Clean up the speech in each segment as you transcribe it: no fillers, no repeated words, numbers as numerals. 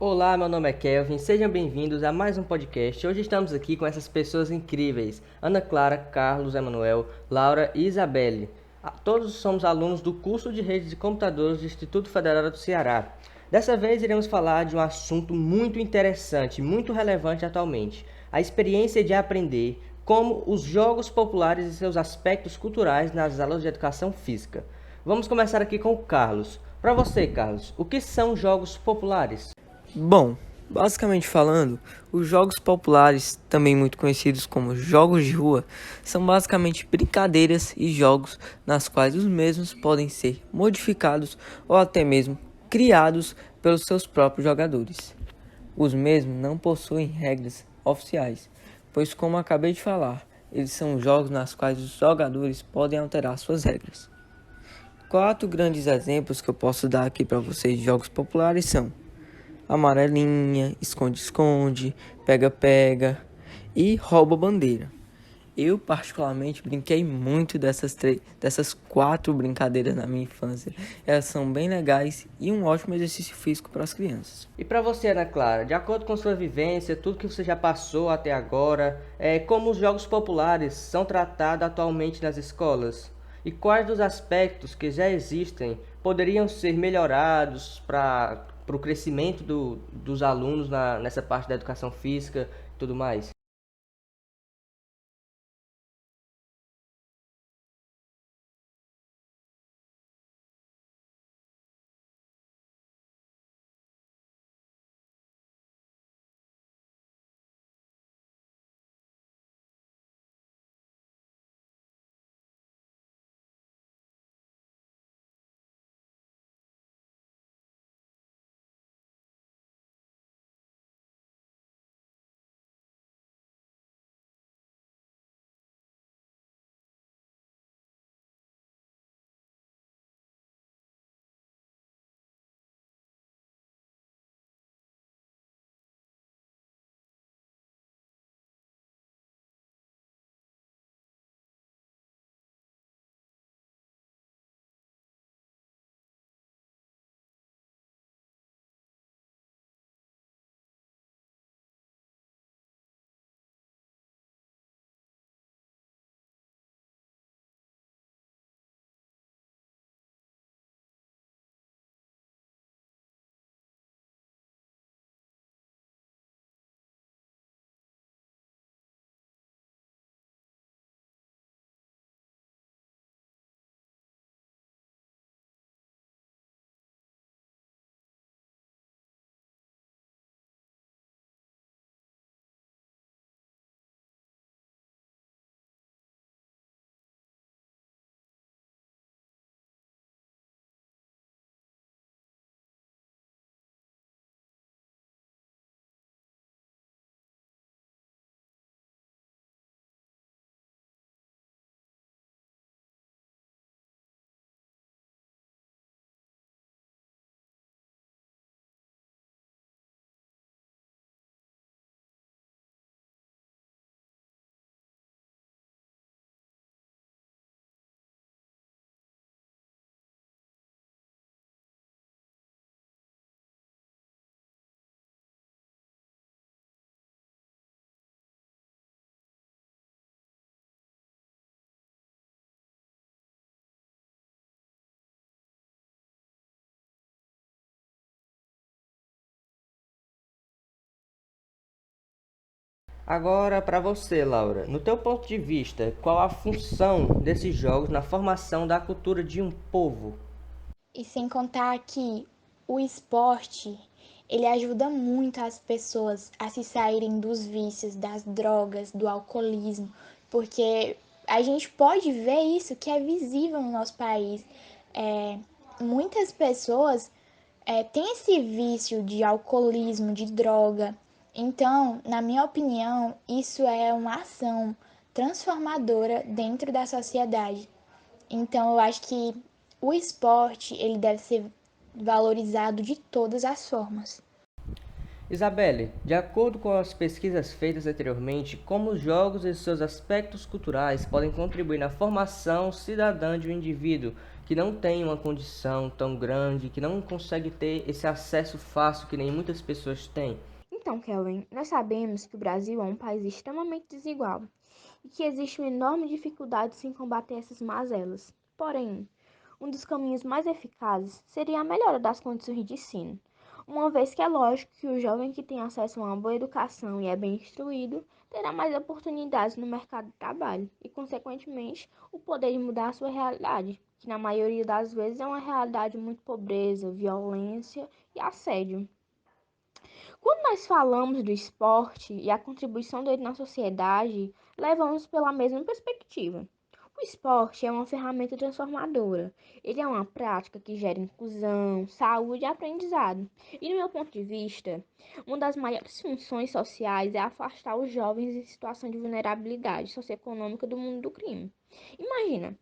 Olá, meu nome é Kelvin, sejam bem-vindos a mais um podcast. Hoje estamos aqui com essas pessoas incríveis, Ana Clara, Carlos, Emanuel, Laura e Isabelle. Todos somos alunos do curso de Redes de Computadores do Instituto Federal do Ceará. Dessa vez iremos falar de um assunto muito interessante, muito relevante atualmente, a experiência de aprender como os jogos populares e seus aspectos culturais nas aulas de educação física. Vamos começar aqui com o Carlos. Para você, Carlos, o que são jogos populares? Bom, basicamente falando, os jogos populares, também muito conhecidos como jogos de rua, são basicamente brincadeiras e jogos nas quais os mesmos podem ser modificados ou até mesmo criados pelos seus próprios jogadores. Os mesmos não possuem regras oficiais, pois como acabei de falar, eles são jogos nas quais os jogadores podem alterar suas regras. Quatro grandes exemplos que eu posso dar aqui para vocês de jogos populares são amarelinha, esconde-esconde, pega-pega e rouba-bandeira. Eu particularmente brinquei muito dessas quatro brincadeiras na minha infância. Elas são bem legais e um ótimo exercício físico para as crianças. E para você, Ana Clara, de acordo com sua vivência, tudo que você já passou até agora, como os jogos populares são tratados atualmente nas escolas? E quais dos aspectos que já existem poderiam ser melhorados para o crescimento dos alunos nessa parte da educação física e tudo mais? Agora, para você, Laura, no teu ponto de vista, qual a função desses jogos na formação da cultura de um povo? E sem contar que o esporte, ele ajuda muito as pessoas a se saírem dos vícios, das drogas, do alcoolismo, porque a gente pode ver isso que é visível no nosso país. É, muitas pessoas têm esse vício de alcoolismo, de droga. Então, na minha opinião, isso é uma ação transformadora dentro da sociedade. Então, eu acho que o esporte ele deve ser valorizado de todas as formas. Isabelle, de acordo com as pesquisas feitas anteriormente, como os jogos e seus aspectos culturais podem contribuir na formação cidadã de um indivíduo que não tem uma condição tão grande, que não consegue ter esse acesso fácil que nem muitas pessoas têm? Então, Kelvin, nós sabemos que o Brasil é um país extremamente desigual e que existe uma enorme dificuldade em combater essas mazelas. Porém, um dos caminhos mais eficazes seria a melhora das condições de ensino, uma vez que é lógico que o jovem que tem acesso a uma boa educação e é bem instruído terá mais oportunidades no mercado de trabalho e, consequentemente, o poder de mudar a sua realidade, que na maioria das vezes é uma realidade muito pobreza, violência e assédio. Quando nós falamos do esporte e a contribuição dele na sociedade, levamos pela mesma perspectiva. O esporte é uma ferramenta transformadora. Ele é uma prática que gera inclusão, saúde e aprendizado. E, no meu ponto de vista, uma das maiores funções sociais é afastar os jovens em situação de vulnerabilidade socioeconômica do mundo do crime. Imagina,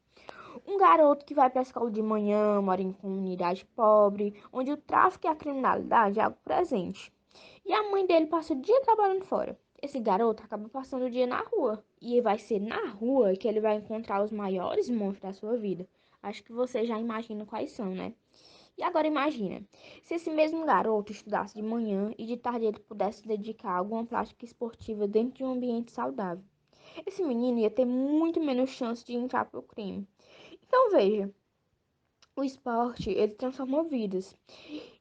um garoto que vai para a escola de manhã, mora em comunidade pobre, onde o tráfico e a criminalidade é algo presente. E a mãe dele passa o dia trabalhando fora. Esse garoto acaba passando o dia na rua. E vai ser na rua que ele vai encontrar os maiores monstros da sua vida. Acho que você já imagina quais são, né? E agora imagina, se esse mesmo garoto estudasse de manhã e de tarde ele pudesse se dedicar a alguma prática esportiva dentro de um ambiente saudável. Esse menino ia ter muito menos chance de entrar pro crime. Então veja, o esporte, ele transforma vidas.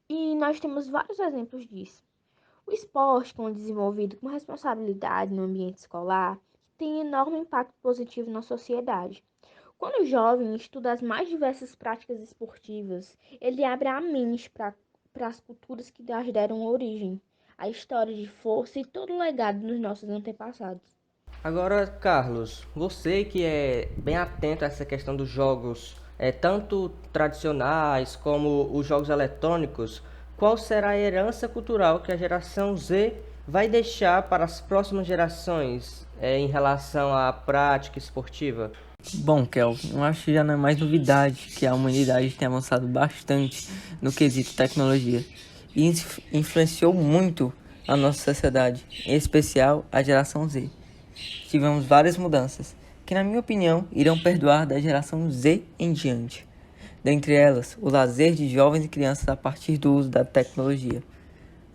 E nós temos vários exemplos disso. O esporte, quando desenvolvido com responsabilidade no ambiente escolar, tem enorme impacto positivo na sociedade. Quando o jovem estuda as mais diversas práticas esportivas, ele abre a mente para as culturas que lhes deram origem, a história de força e todo o legado dos nossos antepassados. Agora, Carlos, você que é bem atento a essa questão dos jogos, tanto tradicionais como os jogos eletrônicos, qual será a herança cultural que a geração Z vai deixar para as próximas gerações, em relação à prática esportiva? Bom, Kelvin, eu acho que já não é mais novidade que a humanidade tem avançado bastante no quesito tecnologia e influenciou muito a nossa sociedade, em especial a geração Z. Tivemos várias mudanças, que na minha opinião irão perdurar da geração Z em diante. Dentre elas, o lazer de jovens e crianças a partir do uso da tecnologia.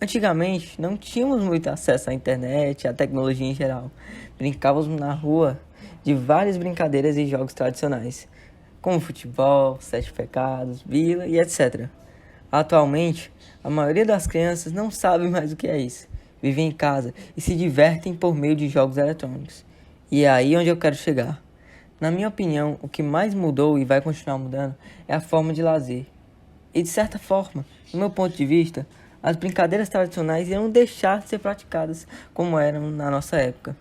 Antigamente, não tínhamos muito acesso à internet, à tecnologia em geral. Brincávamos na rua de várias brincadeiras e jogos tradicionais, como futebol, sete pecados, bila e etc. Atualmente, a maioria das crianças não sabe mais o que é isso. Vivem em casa e se divertem por meio de jogos eletrônicos. E é aí onde eu quero chegar. Na minha opinião, o que mais mudou e vai continuar mudando é a forma de lazer. E de certa forma, no meu ponto de vista, as brincadeiras tradicionais irão deixar de ser praticadas como eram na nossa época.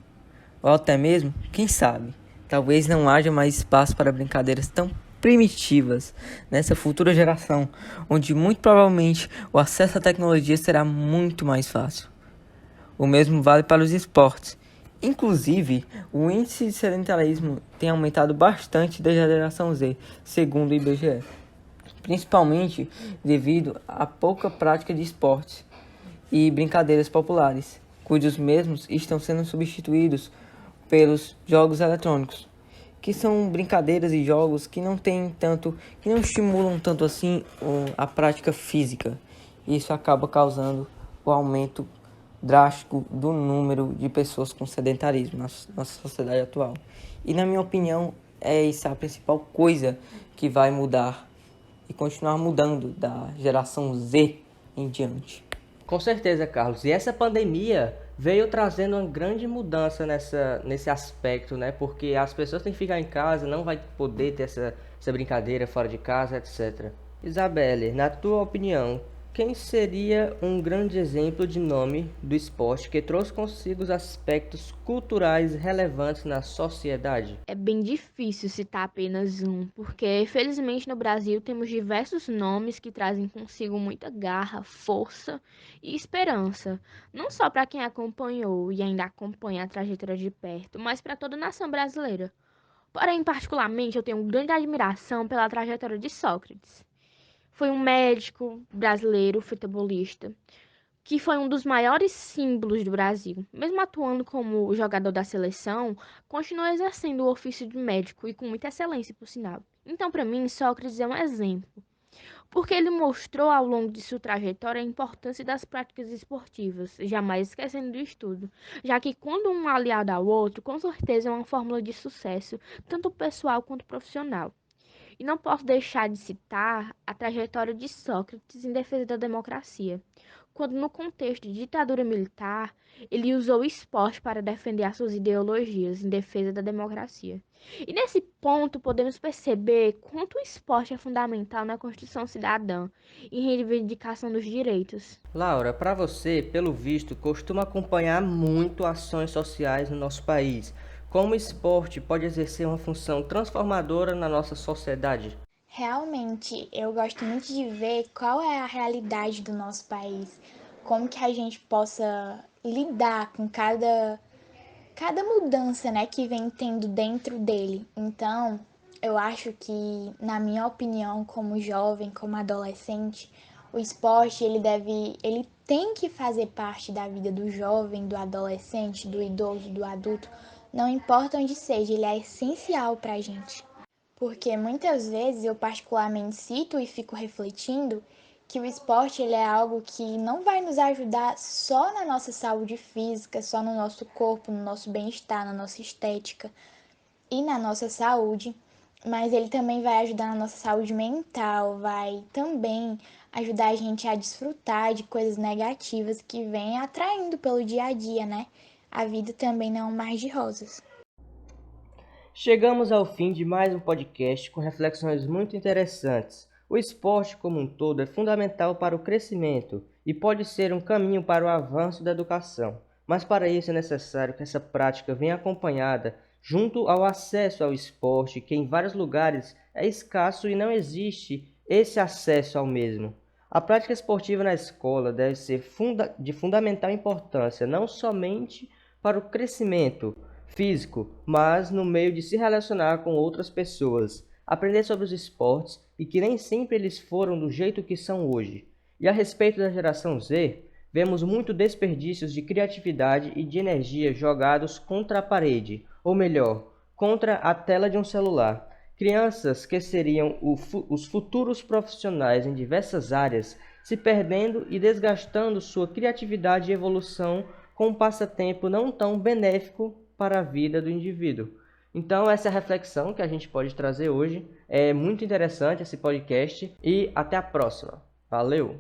Ou até mesmo, quem sabe, talvez não haja mais espaço para brincadeiras tão primitivas nessa futura geração, onde muito provavelmente o acesso à tecnologia será muito mais fácil. O mesmo vale para os esportes. Inclusive, o índice de sedentarismo tem aumentado bastante desde a geração Z, segundo o IBGE, principalmente devido à pouca prática de esportes e brincadeiras populares, cujos mesmos estão sendo substituídos pelos jogos eletrônicos, que são brincadeiras e jogos que que não estimulam tanto assim a prática física. Isso acaba causando o aumento drástico do número de pessoas com sedentarismo na nossa sociedade atual. E na minha opinião, essa a principal coisa que vai mudar e continuar mudando da geração Z em diante. Com certeza, Carlos. E essa pandemia veio trazendo uma grande mudança nesse aspecto, né? Porque as pessoas têm que ficar em casa, não vai poder ter essa brincadeira fora de casa, etc. Isabelle, na tua opinião, quem seria um grande exemplo de nome do esporte que trouxe consigo os aspectos culturais relevantes na sociedade? É bem difícil citar apenas um, porque felizmente no Brasil temos diversos nomes que trazem consigo muita garra, força e esperança, não só para quem acompanhou e ainda acompanha a trajetória de perto, mas para toda a nação brasileira. Porém, particularmente, eu tenho grande admiração pela trajetória de Sócrates. Foi um médico brasileiro, futebolista, que foi um dos maiores símbolos do Brasil. Mesmo atuando como jogador da seleção, continuou exercendo o ofício de médico e com muita excelência, por sinal. Então, para mim, Sócrates é um exemplo, porque ele mostrou ao longo de sua trajetória a importância das práticas esportivas, jamais esquecendo do estudo, já que quando um aliado ao outro, com certeza é uma fórmula de sucesso, tanto pessoal quanto profissional. E não posso deixar de citar a trajetória de Sócrates em defesa da democracia, quando, no contexto de ditadura militar, ele usou o esporte para defender as suas ideologias em defesa da democracia. E nesse ponto podemos perceber quanto o esporte é fundamental na construção cidadã e reivindicação dos direitos. Laura, para você, pelo visto, costuma acompanhar muito ações sociais no nosso país. Como o esporte pode exercer uma função transformadora na nossa sociedade? Realmente, eu gosto muito de ver qual é a realidade do nosso país, como que a gente possa lidar com cada mudança, né, que vem tendo dentro dele. Então, eu acho que, na minha opinião, como jovem, como adolescente, o esporte, ele tem que fazer parte da vida do jovem, do adolescente, do idoso, do adulto, não importa onde seja, ele é essencial pra gente. Porque muitas vezes eu particularmente cito e fico refletindo que o esporte ele é algo que não vai nos ajudar só na nossa saúde física, só no nosso corpo, no nosso bem-estar, na nossa estética e na nossa saúde, mas ele também vai ajudar na nossa saúde mental, vai também ajudar a gente a desfrutar de coisas negativas que vêm atraindo pelo dia a dia, né? A vida também não é um mar de rosas. Chegamos ao fim de mais um podcast com reflexões muito interessantes. O esporte como um todo é fundamental para o crescimento e pode ser um caminho para o avanço da educação, mas para isso é necessário que essa prática venha acompanhada junto ao acesso ao esporte, que em vários lugares é escasso e não existe esse acesso ao mesmo. A prática esportiva na escola deve ser de fundamental importância, não somente para o crescimento físico, mas no meio de se relacionar com outras pessoas, aprender sobre os esportes e que nem sempre eles foram do jeito que são hoje. E a respeito da geração Z, vemos muito desperdícios de criatividade e de energia jogados contra a parede, ou melhor, contra a tela de um celular. Crianças que seriam os futuros profissionais em diversas áreas, se perdendo e desgastando sua criatividade e evolução com um passatempo não tão benéfico para a vida do indivíduo. Então, essa é a reflexão que a gente pode trazer hoje. É muito interessante esse podcast e até a próxima. Valeu!